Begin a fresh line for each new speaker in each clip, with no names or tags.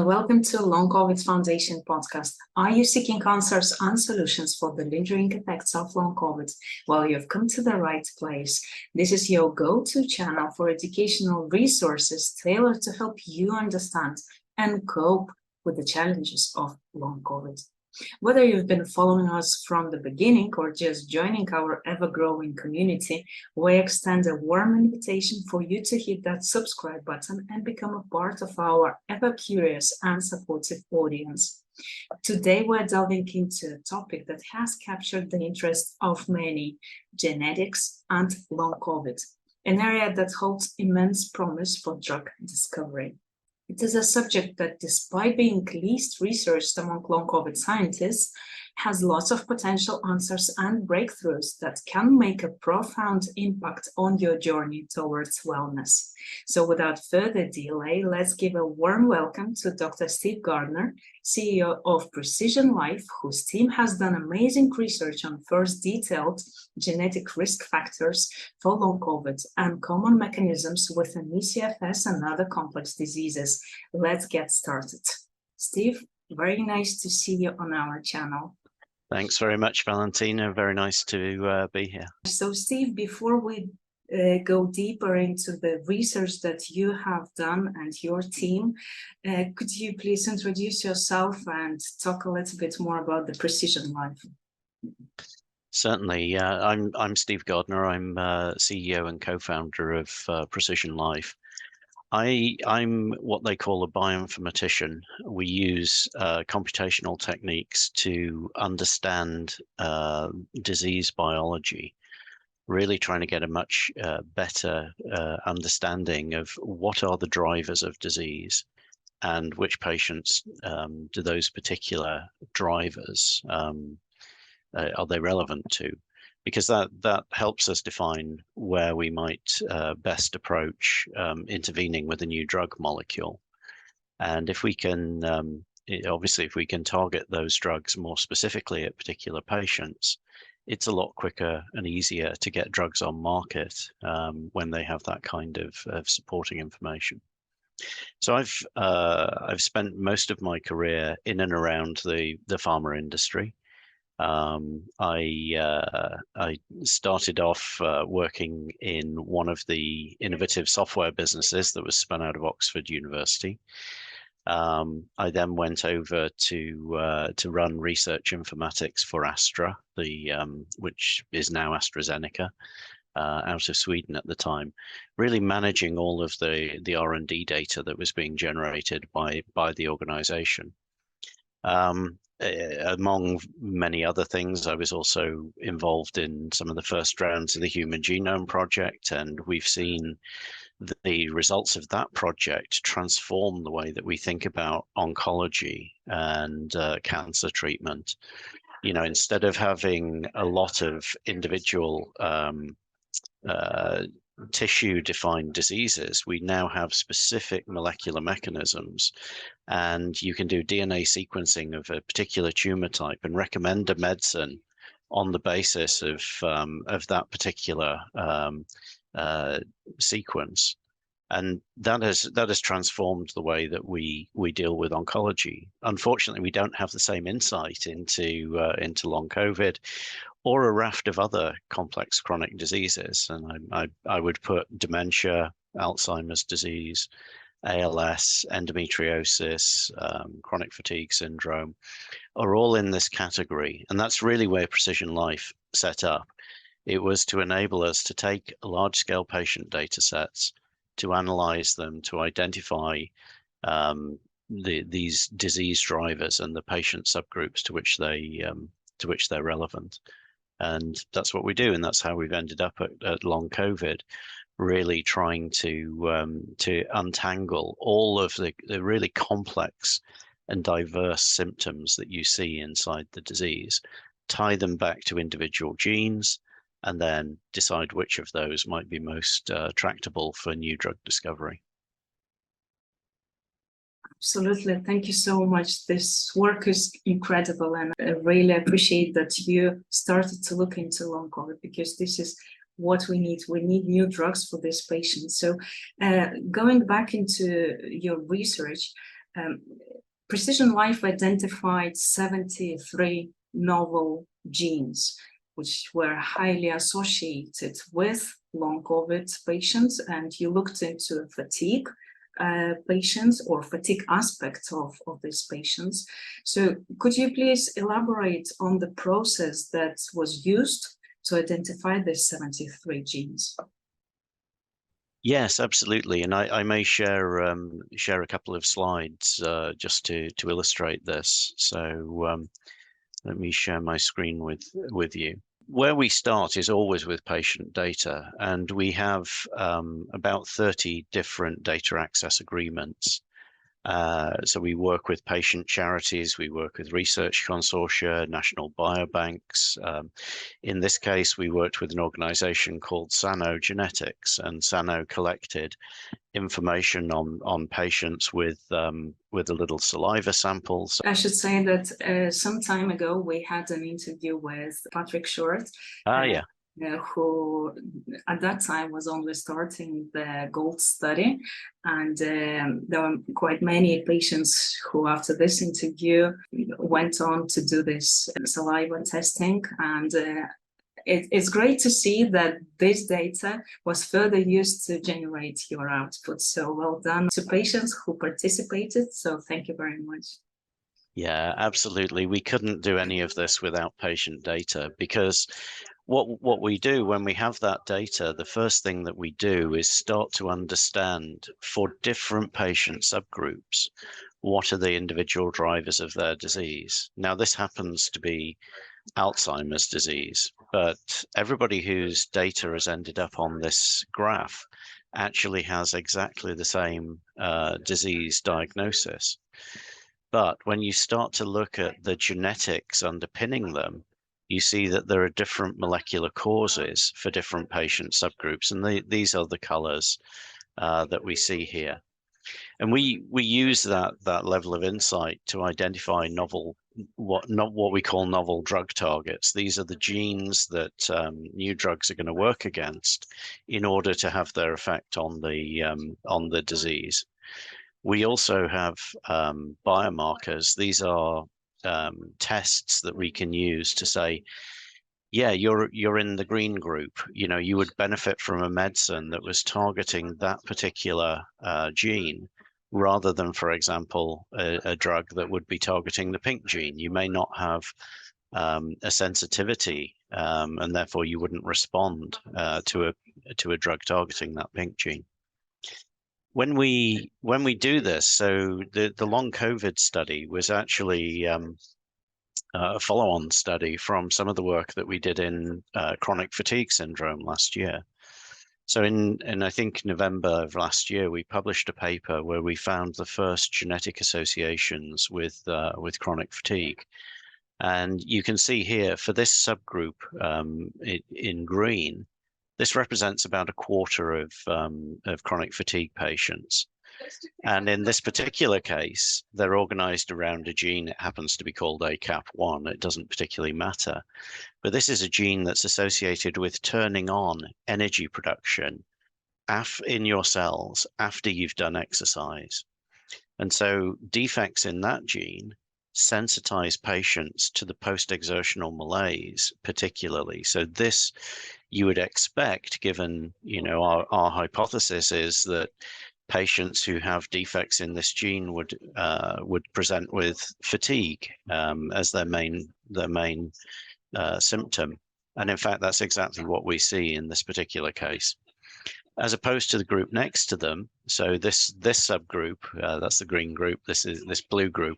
and welcome to Long COVID Foundation podcast. Are you seeking answers and solutions for the lingering effects of long COVID? Well, you've come to the right place. This is your go-to channel for educational resources tailored to help you understand and cope with the challenges of long COVID. Whether you've been following us from the beginning or just joining our ever-growing community, we extend a warm invitation for you to hit that subscribe button and become a part of our ever-curious and supportive audience. Today, we're delving into a topic that has captured the interest of many: genetics and long COVID, an area that holds immense promise for drug discovery. It is a subject that, despite being least researched among long COVID scientists, has lots of potential answers and breakthroughs that can make a profound impact on your journey towards wellness. So without further delay, let's give a warm welcome to Dr. Steve Gardner, CEO of PrecisionLife, whose team has done amazing research on first detailed genetic risk factors for long COVID and common mechanisms within ECFS and other complex diseases. Let's get started. Steve, very nice to see you on our channel.
Thanks very much, Valentina. Very nice to be here.
So, Steve, before we go deeper into the research that you have done and your team, could you please introduce yourself and talk a little bit more about the PrecisionLife?
Certainly. I'm Steve Gardner. I'm CEO and co-founder of PrecisionLife. I'm what they call a bioinformatician. We use computational techniques to understand disease biology, really trying to get a much better understanding of what are the drivers of disease and which patients do those particular drivers are they relevant to, because that helps us define where we might best approach intervening with a new drug molecule. And if we can, obviously, if we can target those drugs more specifically at particular patients, it's a lot quicker and easier to get drugs on market when they have that kind of supporting information. So I've spent most of my career in and around the pharma industry. I started off working in one of the innovative software businesses that was spun out of Oxford University. I then went over to run research informatics for Astra, which is now AstraZeneca, out of Sweden at the time, really managing all of the R&D data that was being generated by the organization. Among many other things, I was also involved in some of the first rounds of the Human Genome Project, and we've seen the results of that project transform the way that we think about oncology and cancer treatment. You know, instead of having a lot of individual tissue-defined diseases, we now have specific molecular mechanisms, and you can do DNA sequencing of a particular tumor type and recommend a medicine on the basis of that particular sequence. And that has transformed the way that we deal with oncology. Unfortunately, we don't have the same insight into long COVID or a raft of other complex chronic diseases. And I would put dementia, Alzheimer's disease, ALS, endometriosis, chronic fatigue syndrome are all in this category. And that's really where PrecisionLife set up. It was to enable us to take large-scale patient data sets, to analyze them, to identify these disease drivers and the patient subgroups to which they're relevant. And that's what we do, and that's how we've ended up at long COVID, really trying to untangle all of the really complex and diverse symptoms that you see inside the disease, tie them back to individual genes, and then decide which of those might be most tractable for new drug discovery.
Absolutely. Thank you so much. This work is incredible, and I really appreciate that you started to look into long COVID, because this is what we need. We need new drugs for these patients. So going back into your research, Um, PrecisionLife identified 73 novel genes, which were highly associated with long COVID patients, and you looked into fatigue patients or fatigue aspects of these patients. So could you please elaborate on the process that was used to identify these 73 genes?
Yes, absolutely. And I may share a couple of slides just to illustrate this. So let me share my screen with you. Where we start is always with patient data, and we have about 30 different data access agreements. So we work with patient charities, we work with research consortia, national biobanks. In this case, we worked with an organization called Sano Genetics, and Sano collected information on patients with a little saliva sample.
I should say that some time ago we had an interview with Patrick Short,
Yeah.
who at that time was only starting the GOLD study, and there were quite many patients who after this interview went on to do this saliva testing, and it's great to see that this data was further used to generate your output. So well done to patients who participated. So thank you very much.
Yeah, absolutely. We couldn't do any of this without patient data, because what we do when we have that data, the first thing that we do is start to understand for different patient subgroups, what are the individual drivers of their disease. Now, this happens to be Alzheimer's disease, but everybody whose data has ended up on this graph actually has exactly the same disease diagnosis. But when you start to look at the genetics underpinning them, you see that there are different molecular causes for different patient subgroups, and these are the colors that we see here. And we use that level of insight to identify what we call novel drug targets. These are the genes that new drugs are going to work against in order to have their effect on the disease. We also have biomarkers. These are tests that we can use to say, yeah, you're in the green group. You know, you would benefit from a medicine that was targeting that particular gene, rather than, for example, a drug that would be targeting the pink gene. You may not have a sensitivity, and therefore you wouldn't respond to a drug targeting that pink gene. When we do this, so the long COVID study was actually a follow-on study from some of the work that we did in chronic fatigue syndrome last year. So in I think November of last year, we published a paper where we found the first genetic associations with chronic fatigue. And you can see here for this subgroup in green, this represents about a quarter of chronic fatigue patients. And in this particular case, they're organized around a gene. It happens to be called ACAP1. It doesn't particularly matter. But this is a gene that's associated with turning on energy production in your cells after you've done exercise. And so defects in that gene sensitize patients to the post-exertional malaise particularly. So this you would expect, given, you know, our hypothesis is that patients who have defects in this gene would present with fatigue as their main symptom. And in fact, that's exactly what we see in this particular case, as opposed to the group next to them. So this subgroup, that's the green group. This is this blue group.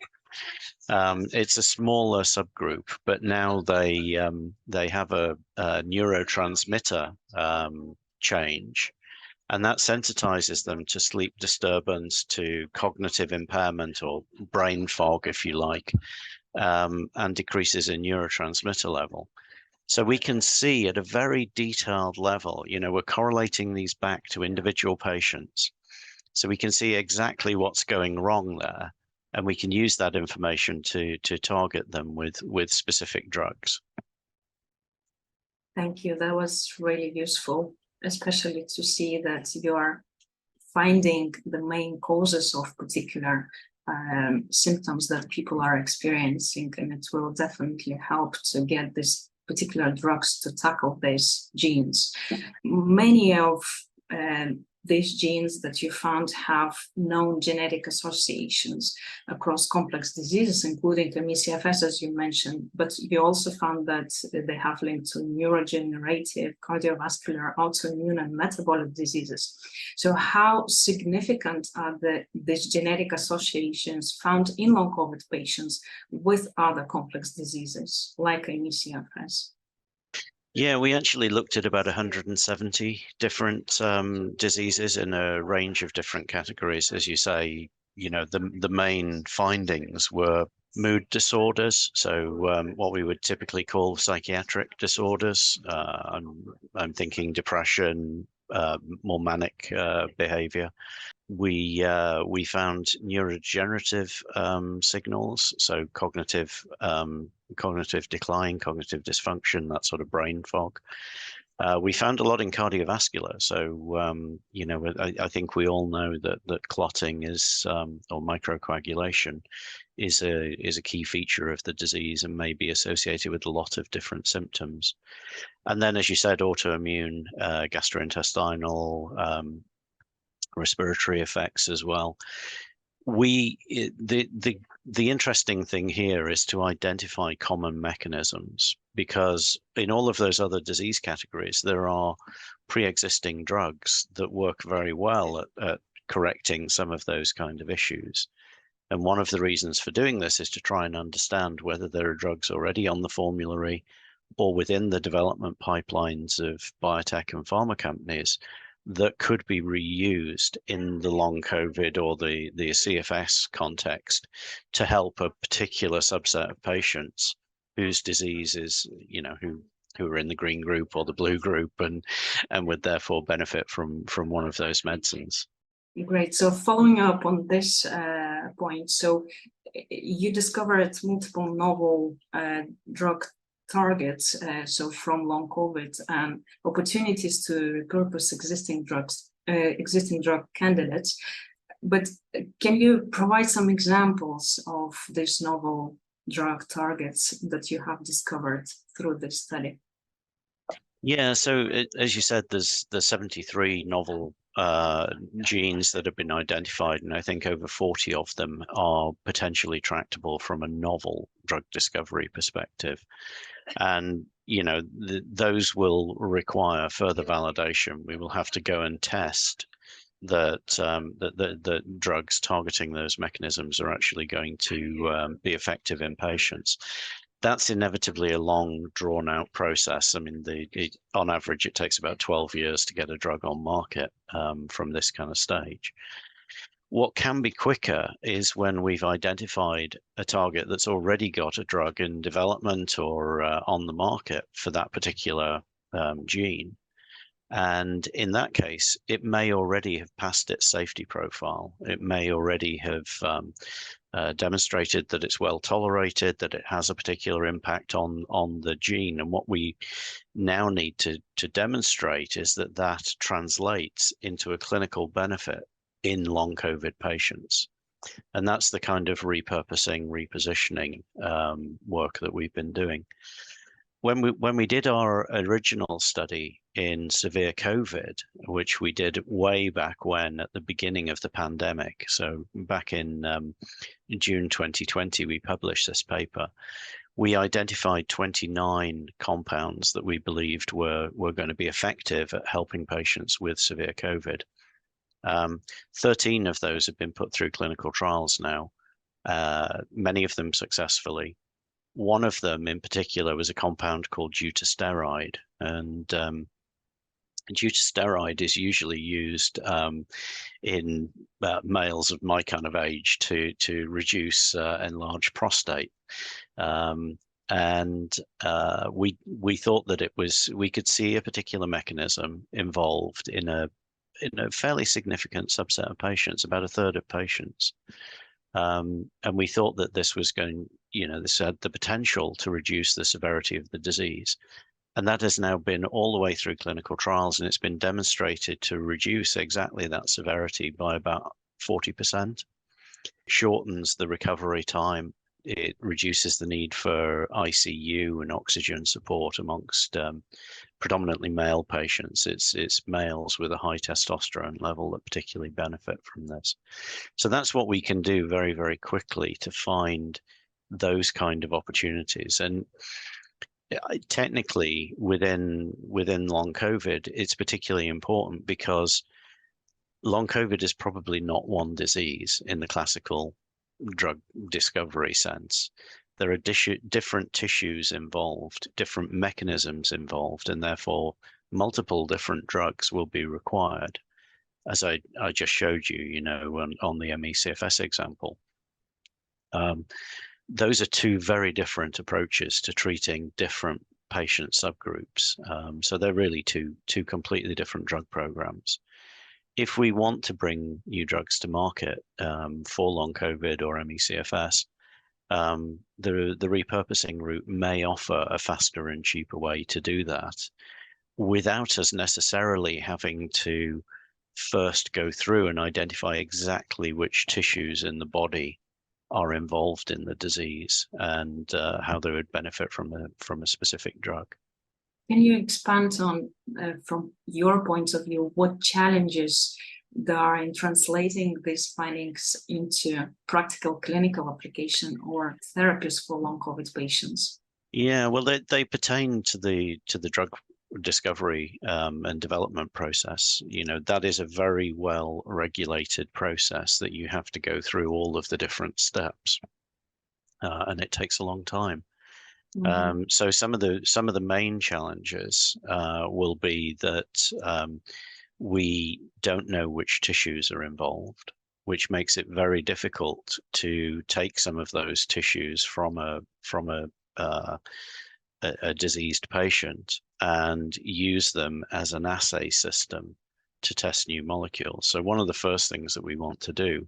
It's a smaller subgroup, but now they have a neurotransmitter change, and that sensitizes them to sleep disturbance, to cognitive impairment or brain fog, if you like, and decreases in neurotransmitter level. So we can see at a very detailed level, you know, we're correlating these back to individual patients. So we can see exactly what's going wrong there, and we can use that information to target them with specific drugs.
Thank you. That was really useful, especially to see that you are finding the main causes of particular symptoms that people are experiencing, and it will definitely help to get these particular drugs to tackle these genes. Many of these genes that you found have known genetic associations across complex diseases, including ME/CFS, as you mentioned, but you also found that they have linked to neurodegenerative, cardiovascular, autoimmune, and metabolic diseases. So how significant are these genetic associations found in long COVID patients with other complex diseases like ME/CFS?
Yeah, we actually looked at about 170 different diseases in a range of different categories. As you say, the main findings were mood disorders, so what we would typically call psychiatric disorders. I'm thinking depression, more manic behavior. We found neurodegenerative signals, so cognitive decline, cognitive dysfunction, that sort of brain fog. We found a lot in cardiovascular. So I think we all know that clotting is or microcoagulation is a key feature of the disease and may be associated with a lot of different symptoms. And then, as you said, autoimmune, gastrointestinal, respiratory effects as well. The interesting thing here is to identify common mechanisms, because in all of those other disease categories there are pre-existing drugs that work very well at correcting some of those kind of issues. And one of the reasons for doing this is to try and understand whether there are drugs already on the formulary or within the development pipelines of biotech and pharma companies that could be reused in the long COVID or the CFS context to help a particular subset of patients whose disease is, who are in the green group or the blue group and would therefore benefit from one of those medicines.
Great. So following up on this point, so you discovered multiple novel drug targets, so from long COVID, opportunities to repurpose existing drug candidates. But can you provide some examples of these novel drug targets that you have discovered through this study?
Yeah, so as you said, there's 73 novel genes that have been identified, and I think over 40 of them are potentially tractable from a novel drug discovery perspective. And those will require further validation. We will have to go and test that the drugs targeting those mechanisms are actually going to be effective in patients. That's inevitably a long, drawn-out process. I mean, on average, it takes about 12 years to get a drug on market from this kind of stage. What can be quicker is when we've identified a target that's already got a drug in development or on the market for that particular gene. And in that case, it may already have passed its safety profile. It may already have demonstrated that it's well tolerated, that it has a particular impact on the gene. And what we now need to demonstrate is that translates into a clinical benefit in long COVID patients. And that's the kind of repurposing, repositioning work that we've been doing. When we did our original study in severe COVID, which we did way back when at the beginning of the pandemic, so back in June 2020, we published this paper. We identified 29 compounds that we believed were going to be effective at helping patients with severe COVID. 13 of those have been put through clinical trials now, many of them successfully. One of them in particular was a compound called dutasteride, and dutasteride is usually used in males of my kind of age to reduce enlarged prostate. We thought that we could see a particular mechanism involved in a fairly significant subset of patients, about a third of patients. And we thought that this was this had the potential to reduce the severity of the disease. And that has now been all the way through clinical trials, and it's been demonstrated to reduce exactly that severity by about 40%. shortens the recovery time. It reduces the need for ICU and oxygen support amongst predominantly male patients. It's males with a high testosterone level that particularly benefit from this. So that's what we can do very, very quickly to find those kind of opportunities. And technically, within long COVID, it's particularly important because long COVID is probably not one disease in the classical drug discovery sense. There are different tissues involved, different mechanisms involved, and therefore multiple different drugs will be required. As I just showed you, you know, on the ME/CFS example. Those are two very different approaches to treating different patient subgroups. So they're really two completely different drug programs. If we want to bring new drugs to market for long COVID or ME/CFS, the repurposing route may offer a faster and cheaper way to do that without us necessarily having to first go through and identify exactly which tissues in the body are involved in the disease and how they would benefit from a specific drug.
Can you expand on, from your point of view, what challenges there are in translating these findings into practical clinical application or therapies for long COVID patients?
Yeah, well, they pertain to the drug discovery and development process. You know, that is a very well regulated process that you have to go through all of the different steps, and it takes a long time. So some of the main challenges will be that we don't know which tissues are involved, which makes it very difficult to take some of those tissues from a diseased patient and use them as an assay system to test new molecules. So one of the first things that we want to do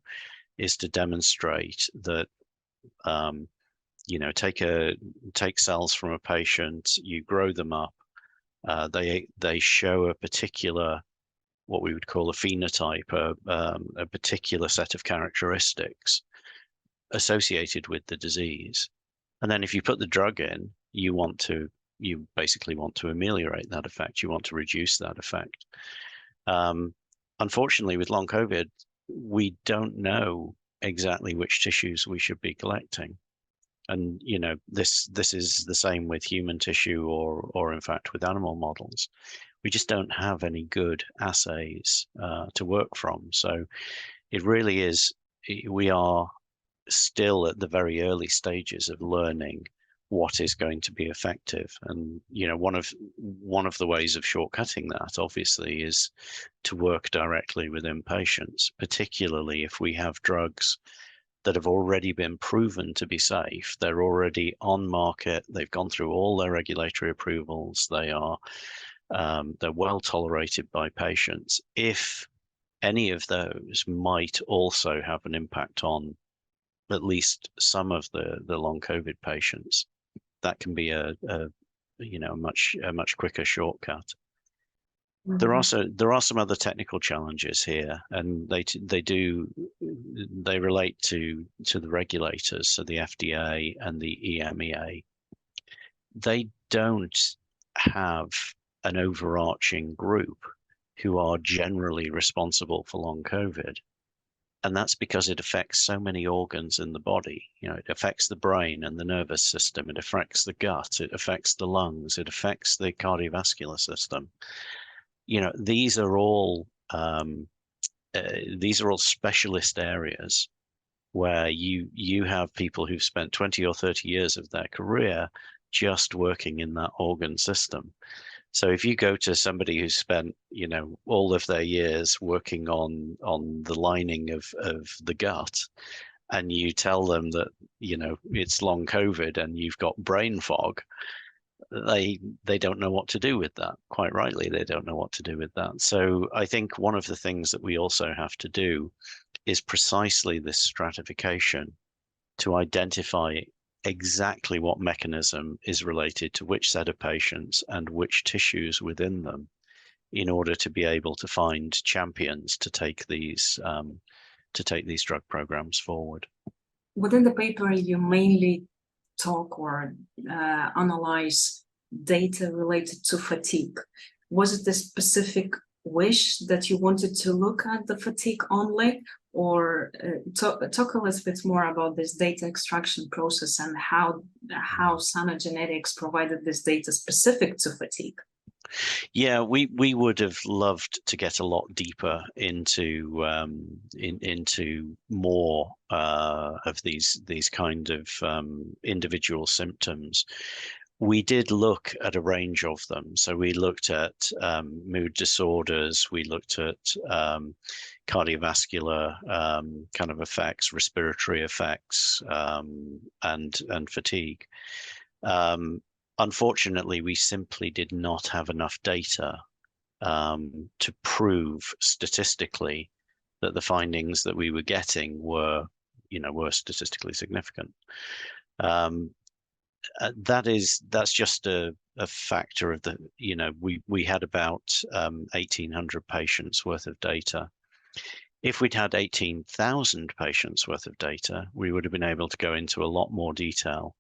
is to demonstrate that you know, take cells from a patient, you grow them up, they show a particular, what we would call a phenotype, a particular set of characteristics associated with the disease. And then if you put the drug in, you basically want to ameliorate that effect. You want to reduce that effect. Unfortunately, with long COVID, we don't know exactly which tissues we should be collecting. And you know, this is the same with human tissue or in fact with animal models. We just don't have any good assays to work from. So it really is, we are still at the very early stages of learning what is going to be effective. And you know, one of the ways of shortcutting that obviously is to work directly within patients, particularly if we have drugs that have already been proven to be safe. They're already on market. They've gone through all their regulatory approvals. They're well tolerated by patients. If any of those might also have an impact on at least some of the long COVID patients, that can be a much quicker shortcut. There are some other technical challenges here, and they relate to the regulators, so the FDA and the EMEA. They don't have an overarching group who are generally responsible for long COVID. And that's because it affects so many organs in the body. You know, it affects the brain and the nervous system. It affects the gut. It affects the lungs. It affects the cardiovascular system. You know, these are all specialist areas where you have people who've spent 20 or 30 years of their career just working in that organ system. So if you go to somebody who's spent, you know, all of their years working on the lining of the gut, and you tell them that, you know, it's long COVID and you've got brain fog, they don't know what to do with that. Quite rightly, they don't know what to do with that. So I think one of the things that we also have to do is precisely this stratification to identify exactly what mechanism is related to which set of patients and which tissues within them, in order to be able to find champions to take these take these drug programs forward.
Within the paper, you mainly talk or analyze data related to fatigue. Was it a specific wish that you wanted to look at the fatigue only, or talk a little bit more about this data extraction process and how Sana Genetics provided this data specific to fatigue?
Yeah, we would have loved to get a lot deeper into into more of these kind of individual symptoms. We did look at a range of them. So we looked at mood disorders, we looked at cardiovascular kind of effects, respiratory effects, and fatigue. Unfortunately, we simply did not have enough data to prove statistically that the findings that we were getting were statistically significant. That's just a factor of the, we had about 1,800 patients worth of data. If we'd had 18,000 patients worth of data, we would have been able to go into a lot more detail.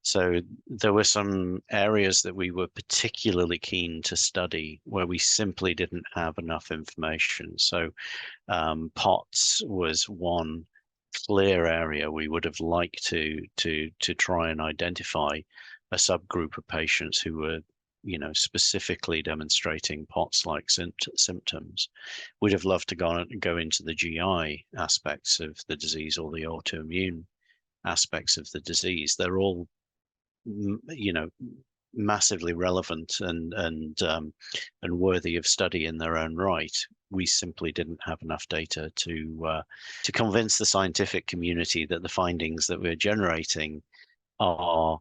So there were some areas that we were particularly keen to study where we simply didn't have enough information. So POTS was one clear area we would have liked to try and identify a subgroup of patients who were, specifically demonstrating POTS-like symptoms. We'd have loved to go into the GI aspects of the disease or the autoimmune aspects of the disease. They're all, massively relevant and worthy of study in their own right. We simply didn't have enough data to convince the scientific community that the findings that we're generating are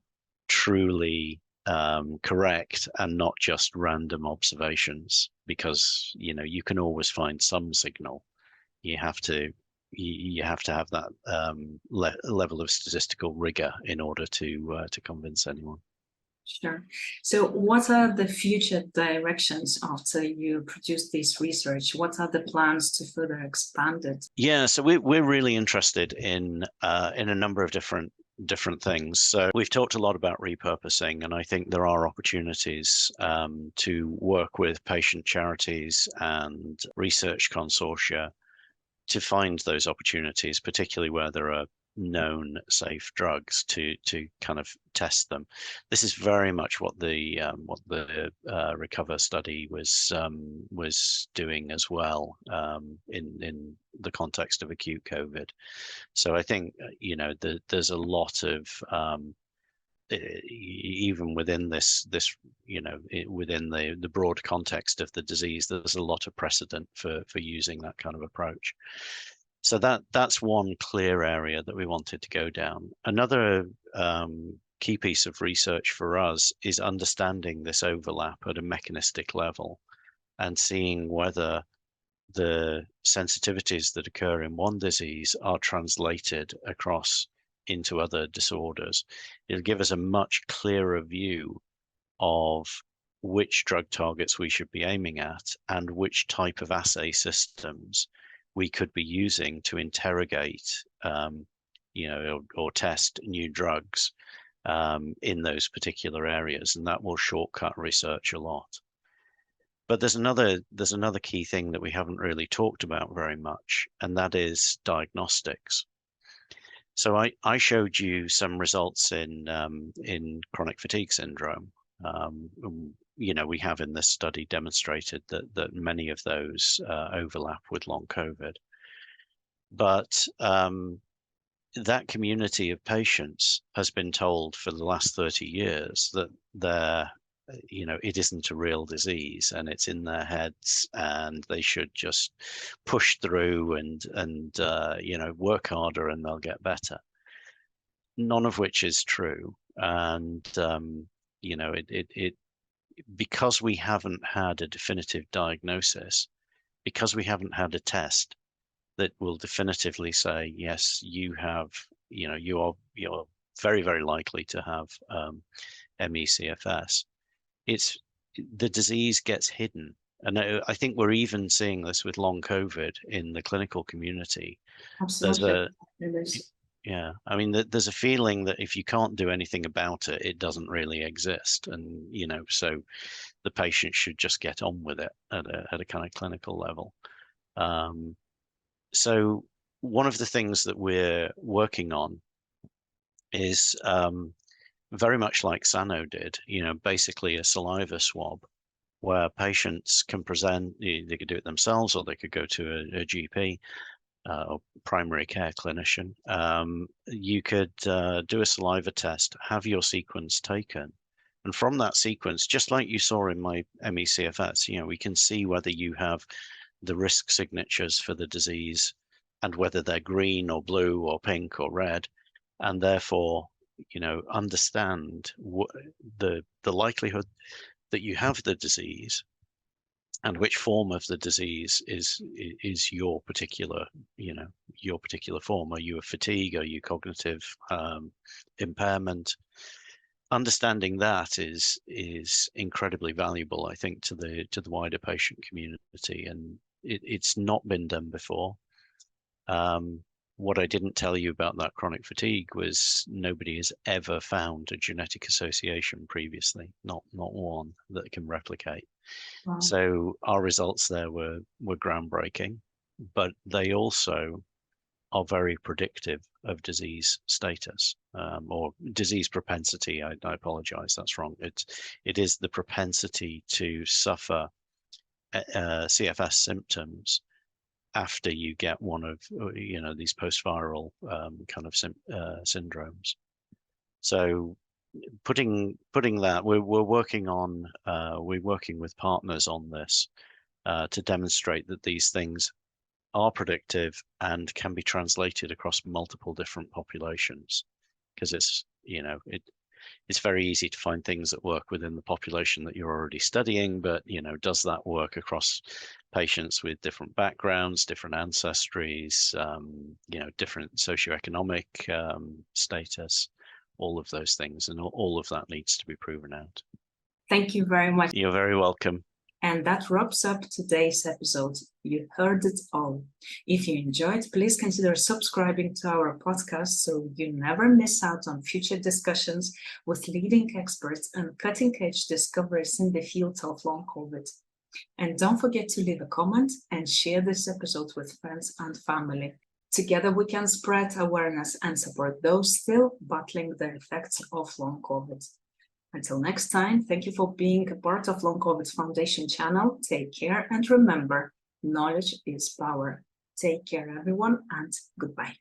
truly correct and not just random observations, because you can always find some signal. You have to have that level of statistical rigor in order to convince anyone.
Sure. So what are the future directions after you produce this research? What are the plans to further expand it?
Yeah, so we're really interested in a number of different things. So we've talked a lot about repurposing, and I think there are opportunities to work with patient charities and research consortia to find those opportunities, particularly where there are known safe drugs, to kind of test them. This is very much what the Recover study was doing as well, in the context of acute COVID. So I think there's a lot of even within this within the broad context of the disease, there's a lot of precedent for using that kind of approach. So that's one clear area that we wanted to go down. Another key piece of research for us is understanding this overlap at a mechanistic level and seeing whether the sensitivities that occur in one disease are translated across into other disorders. It'll give us a much clearer view of which drug targets we should be aiming at and which type of assay systems we could be using to interrogate, or test new drugs in those particular areas, and that will shortcut research a lot. But there's another key thing that we haven't really talked about very much, and that is diagnostics. So I showed you some results in chronic fatigue syndrome. We have in this study demonstrated that many of those overlap with long COVID. But that community of patients has been told for the last 30 years that it isn't a real disease and it's in their heads, and they should just push through and work harder and they'll get better. None of which is true. And because we haven't had a definitive diagnosis, because we haven't had a test that will definitively say, yes, you have, you're very, very likely to have ME/CFS. The disease gets hidden And I think we're even seeing this with long COVID in the clinical community. There's
Absolutely.
a, yeah, I mean, there's a feeling that if you can't do anything about it, it doesn't really exist. And, so the patient should just get on with it at a kind of clinical level. So one of the things that we're working on is very much like Sano did, basically a saliva swab where patients can present, they could do it themselves or they could go to a GP or primary care clinician. You could do a saliva test, have your sequence taken. And from that sequence, just like you saw in my MECFS, we can see whether you have the risk signatures for the disease and whether they're green or blue or pink or red, and therefore, understand the likelihood that you have the disease and which form of the disease is your particular form. Are you a fatigue? Are you cognitive impairment? Understanding that is incredibly valuable, I think, to the wider patient community, and it's not been done before. What I didn't tell you about that chronic fatigue was nobody has ever found a genetic association previously, not one that can replicate.
Wow.
So our results there were groundbreaking, but they also are very predictive of disease status or disease propensity. I apologize, that's wrong. It is the propensity to suffer CFS symptoms after you get one of these post-viral kind of syndromes. So putting that, we're working with partners on this to demonstrate that these things are predictive and can be translated across multiple different populations, because it's very easy to find things that work within the population that you're already studying, but does that work across patients with different backgrounds, different ancestries, different socioeconomic status, all of those things, and all of that needs to be proven out.
Thank you very much.
You're very welcome.
And that wraps up today's episode. You heard it all. If you enjoyed, please consider subscribing to our podcast so you never miss out on future discussions with leading experts and cutting-edge discoveries in the field of long COVID. And don't forget to leave a comment and share this episode with friends and family. Together we can spread awareness and support those still battling the effects of long COVID. Until next time, thank you for being a part of Long COVID Foundation channel. Take care and remember, knowledge is power. Take care, everyone, and goodbye.